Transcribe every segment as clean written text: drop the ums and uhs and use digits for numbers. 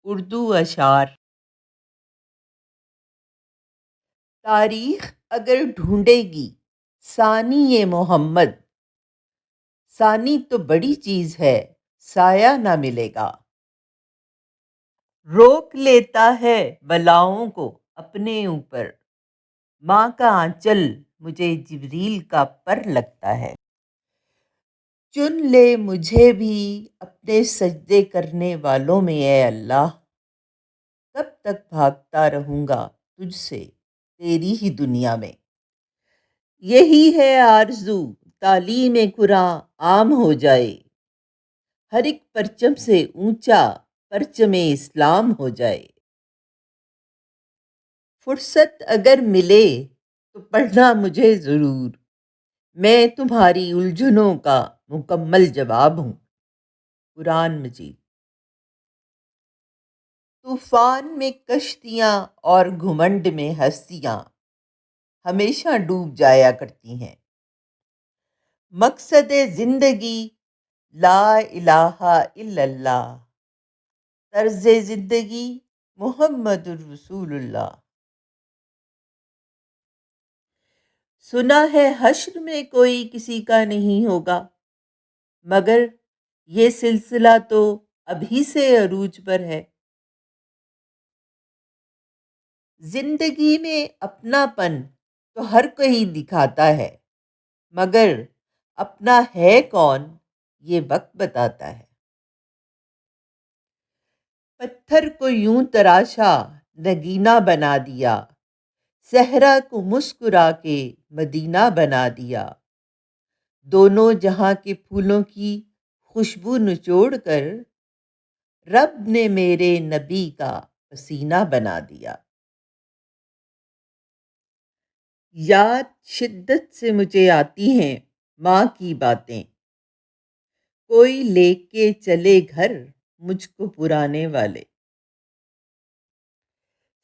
اردو اشعار۔ تاریخ اگر ڈھونڈے گی ثانی محمد، ثانی تو بڑی چیز ہے، سایہ نہ ملے گا۔ روک لیتا ہے بلاؤں کو اپنے اوپر، ماں کا آنچل مجھے جبریل کا پر لگتا ہے۔ چن لے مجھے بھی اپنے سجدے کرنے والوں میں اے اللہ، کب تک بھاگتا رہوں گا تجھ سے تیری ہی دنیا میں۔ یہی ہے آرزو تعلیم قرآن عام ہو جائے، ہر ایک پرچم سے اونچا پرچم اسلام ہو جائے۔ فرصت اگر ملے تو پڑھنا مجھے ضرور، میں تمہاری الجھنوں کا مکمل جواب ہوں۔ قرآن مجید۔ طوفان میں کشتیاں اور گھمنڈ میں ہستیاں ہمیشہ ڈوب جایا کرتی ہیں۔ مقصد زندگی لا الہ الا اللہ، طرز زندگی محمد الرسول اللہ۔ سنا ہے حشر میں کوئی کسی کا نہیں ہوگا، مگر یہ سلسلہ تو ابھی سے عروج پر ہے۔ زندگی میں اپنا پن تو ہر کوئی دکھاتا ہے، مگر اپنا ہے کون یہ وقت بتاتا ہے۔ پتھر کو یوں تراشا نگینہ بنا دیا، صحرا کو مسکرا کے مدینہ بنا دیا۔ دونوں جہاں کے پھولوں کی خوشبو نچوڑ کر رب نے میرے نبی کا پسینہ بنا دیا۔ یاد شدت سے مجھے آتی ہیں ماں کی باتیں، کوئی لے کے چلے گھر مجھ کو پرانے والے۔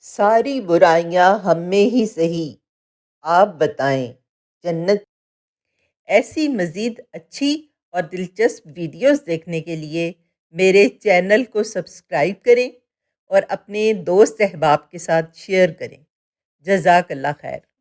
ساری برائیاں ہم میں ہی سہی، آپ بتائیں جنت۔ ایسی مزید اچھی اور دلچسپ ویڈیوز دیکھنے کے لیے میرے چینل کو سبسکرائب کریں اور اپنے دوست احباب کے ساتھ شیئر کریں۔ جزاک اللہ خیر۔